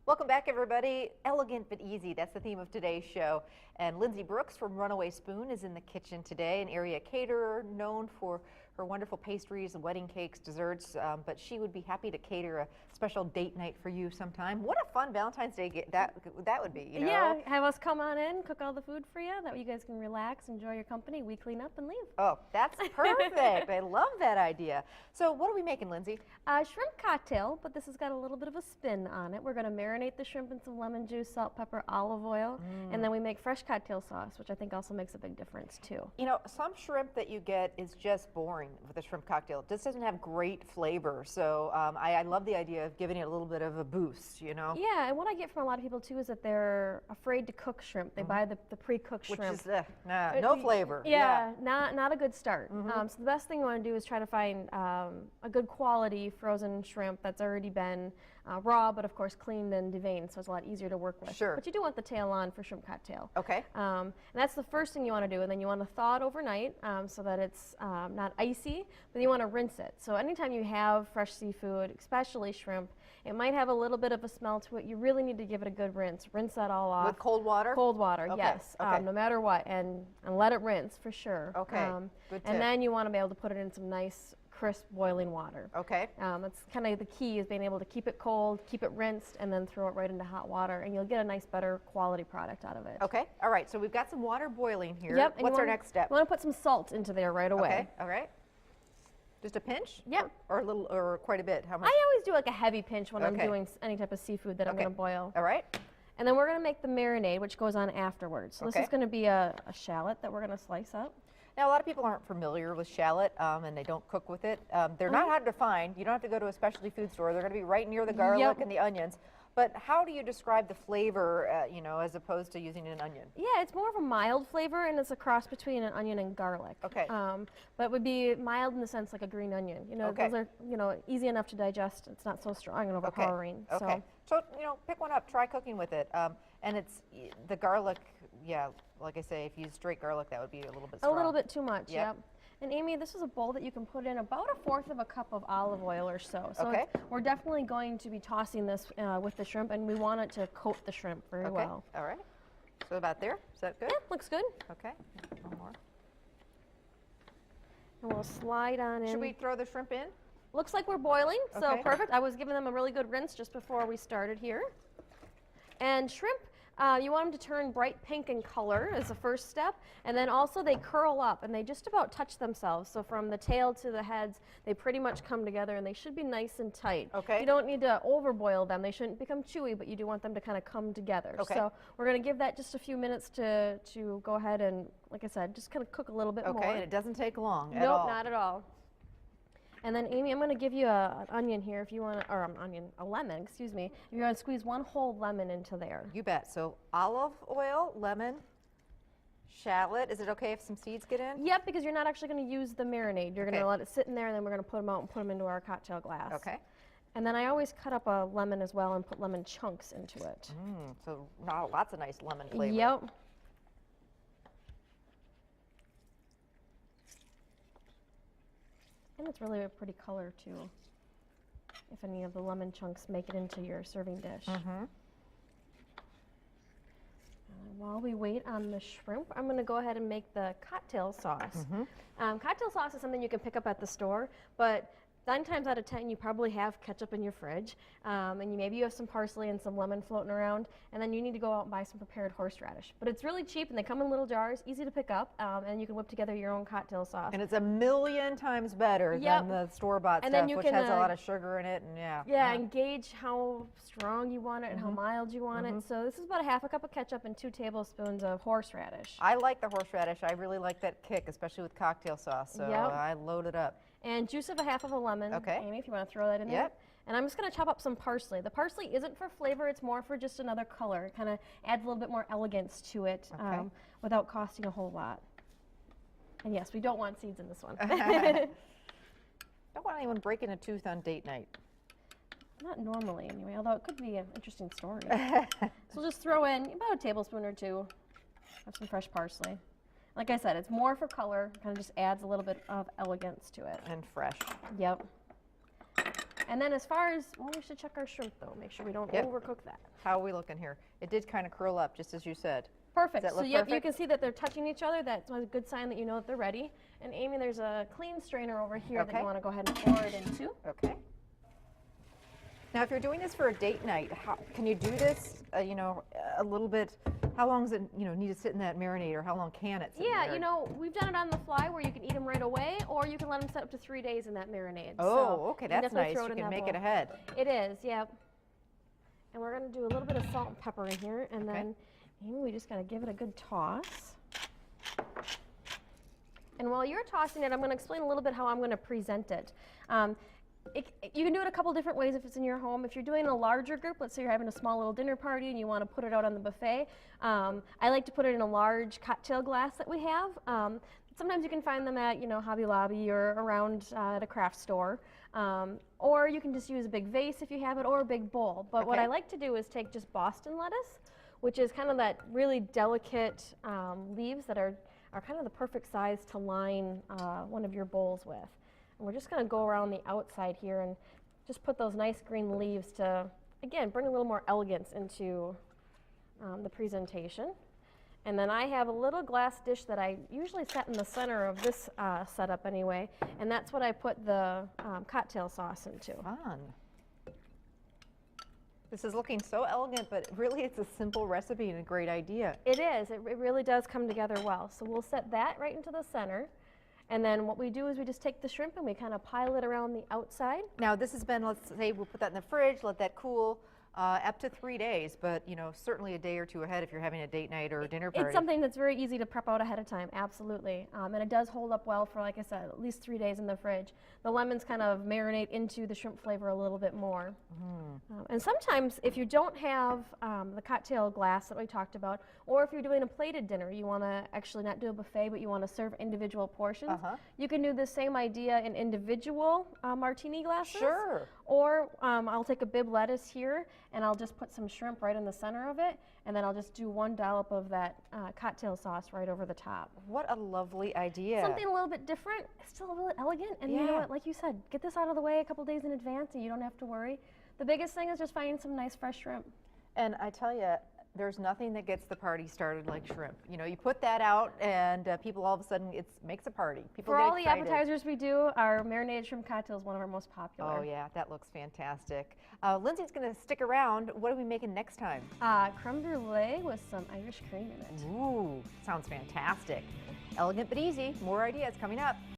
Welcome back, everybody. Elegant but easy, that's the theme of today's show. And Lindsay Brooks from Runaway Spoon is in the kitchen today, an area caterer known for her wonderful pastries, wedding cakes, desserts, but she would be happy to cater a special date night for you sometime. What a fun Valentine's Day that would be, you know? Yeah, have us come on in, cook all the food for you. That way you guys can relax, enjoy your company. We clean up and leave. Oh, that's perfect. I love that idea. So what are we making, Lindsay? Shrimp cocktail, but this has got a little bit of a spin on it. We're going to marinate the shrimp in some lemon juice, salt, pepper, olive oil, and then we make fresh cocktail sauce, which I think also makes a big difference too. You know, some shrimp that you get is just boring with a shrimp cocktail. It just doesn't have great flavor. So I love the idea of giving it a little bit of a boost, you know? Yeah, and what I get from a lot of people too is that they're afraid to cook shrimp. They buy the pre-cooked shrimp. Which is no flavor. Yeah, not a good start. So the best thing you want to do is try to find a good quality frozen shrimp that's already been raw, but of course cleaned and deveined, so it's a lot easier to work with. Sure. But you do want the tail on for shrimp cocktail. Okay. And that's the first thing you want to do, and then you want to thaw it overnight so that it's not icy, but you want to rinse it. So anytime you have fresh seafood, especially shrimp, it might have a little bit of a smell to it. You really need to give it a good rinse. Rinse that all off. With cold water? Cold water, okay. yes. Okay. No matter what, and let it rinse for sure. Okay, good tip. And then you want to be able to put it in some nice crisp boiling water. Okay. That's kind of the key, is being able to keep it cold, keep it rinsed, and then throw it right into hot water, and you'll get a nice, better quality product out of it. Okay. All right. So we've got some water boiling here. Yep. What's our next step? You want to put some salt into there right away. Okay. All right. Just a pinch? Yep. Or a little, or quite a bit? How much? I always do like a heavy pinch when I'm Okay. doing any type of seafood that I'm going to boil. All right. And then we're going to make the marinade, which goes on afterwards. So Okay. this is going to be a shallot that we're going to slice up. Now, a lot of people aren't familiar with shallot, and they don't cook with it. They're not hard to find. You don't have to go to a specialty food store. They're going to be right near the garlic and the onions. But how do you describe the flavor, you know, as opposed to using an onion? Yeah, it's more of a mild flavor, and it's a cross between an onion and garlic. Okay. But it would be mild in the sense like a green onion. You know, those are, you know, easy enough to digest. It's not so strong and overpowering. Okay. So, you know, pick one up, try cooking with it. And it's the garlic, yeah, like I say, if you use straight garlic, that would be a little bit strong. A little bit too much, yep. And Amy, this is a bowl that you can put in about 1/4 of a cup of olive oil or so. So we're definitely going to be tossing this with the shrimp, and we want it to coat the shrimp very well. All right. So about there, is that good? Yeah, looks good. Okay, one more. And we'll slide on in. Should we throw the shrimp in? Looks like we're boiling, so perfect. I was giving them a really good rinse just before we started here. And shrimp, you want them to turn bright pink in color as the first step, and then also they curl up and they just about touch themselves. So from the tail to the heads, they pretty much come together, and they should be nice and tight. Okay. You don't need to overboil them. They shouldn't become chewy, but you do want them to kind of come together. Okay. So we're going to give that just a few minutes to go ahead and, like I said, just kind of cook a little bit more. Okay, and it doesn't take long at nope, all. not at all. And then, Amy, I'm going to give you an onion here if you want to, or a lemon, excuse me. If you want to squeeze one whole lemon into there. You bet. So olive oil, lemon, shallot. Is it okay if some seeds get in? Yep, because you're not actually going to use the marinade. You're going to let it sit in there, and then we're going to put them out and put them into our cocktail glass. Okay. And then I always cut up a lemon as well and put lemon chunks into it. So lots of nice lemon flavor. Yep. And it's really a pretty color too, if any of the lemon chunks make it into your serving dish. While we wait on the shrimp, I'm going to go ahead and make the cocktail sauce. Cocktail sauce is something you can pick up at the store, but 9 times out of 10 you probably have ketchup in your fridge, and maybe you have some parsley and some lemon floating around, and then you need to go out and buy some prepared horseradish. But it's really cheap, and they come in little jars, easy to pick up, and you can whip together your own cocktail sauce. And it's 1,000,000 times better than the store-bought stuff, which has a lot of sugar in it, and and gauge how strong you want it and how mild you want it. So this is about 1/2 cup of ketchup and 2 tablespoons of horseradish. I like the horseradish. I really like that kick, especially with cocktail sauce, so I load it up. And juice of 1/2 of a lemon, Amy, if you want to throw that in there. And I'm just going to chop up some parsley. The parsley isn't for flavor, it's more for just another color. It kind of adds a little bit more elegance to it without costing a whole lot. And yes, we don't want seeds in this one. Don't want anyone breaking a tooth on date night. Not normally, anyway, although it could be an interesting story. So we'll just throw in about a tablespoon or 2 of some fresh parsley. Like I said, it's more for color, kind of just adds a little bit of elegance to it. And fresh. Yep. And then as far as, well, we should check our shrimp though, make sure we don't overcook that. How are we looking here? It did kind of curl up, just as you said. Perfect. Does that So look yep, perfect? you can see that they're touching each other. That's a good sign that you know that they're ready. And Amy, there's a clean strainer over here that you want to go ahead and pour it into. Okay. Now, if you're doing this for a date night, can you do this, you know, a little bit, how long does it, you know, need to sit in that marinade, or how long can it sit in there? You know, we've done it on the fly where you can eat them right away, or you can let them set up to 3 days in that marinade. Oh, okay, that's definitely nice. throw it You in can that make bowl. it ahead. It is, yep. And we're going to do a little bit of salt and pepper in here, and then Amy, we just got to give it a good toss. And while you're tossing it, I'm going to explain a little bit how I'm going to present it. You can do it a couple different ways if it's in your home. If you're doing a larger group, let's say you're having a small little dinner party and you want to put it out on the buffet, I like to put it in a large cocktail glass that we have. Sometimes you can find them at, you know, Hobby Lobby or around at a craft store. Or you can just use a big vase if you have it, or a big bowl. But what I like to do is take just Boston lettuce, which is kind of that really delicate leaves that are kind of the perfect size to line one of your bowls with. And we're just going to go around the outside here and just put those nice green leaves to, again, bring a little more elegance into the presentation. And then I have a little glass dish that I usually set in the center of this setup anyway, and that's what I put the cocktail sauce into. Fun. This is looking so elegant, but really it's a simple recipe and a great idea. It is. It really does come together well. So we'll set that right into the center. And then what we do is we just take the shrimp and we kind of pile it around the outside. Now this has been, let's say we'll put that in the fridge, let that cool up to 3 days, but you know, certainly a day or two ahead if you're having a date night or a dinner party. It's something that's very easy to prep out ahead of time, absolutely. And it does hold up well for, like I said, at least 3 days in the fridge. The lemons kind of marinate into the shrimp flavor a little bit more. And sometimes if you don't have the cocktail glass that we talked about, or if you're doing a plated dinner, you want to actually not do a buffet, but you want to serve individual portions, you can do the same idea in individual martini glasses. Sure. Or I'll take a bib lettuce here and I'll just put some shrimp right in the center of it, and then I'll just do 1 dollop of that cocktail sauce right over the top. What a lovely idea. Something a little bit different, still a little elegant, and you know what, like you said, get this out of the way a couple days in advance and you don't have to worry. The biggest thing is just finding some nice fresh shrimp. And I tell you, there's nothing that gets the party started like shrimp. You know, you put that out and people all of a sudden, it makes a party. People For get all the excited. appetizers we do, our marinated shrimp cocktail is one of our most popular. Oh yeah, that looks fantastic. Lindsay's going to stick around. What are we making next time? Creme brulee with some Irish cream in it. Ooh, sounds fantastic. Elegant but easy. More ideas coming up.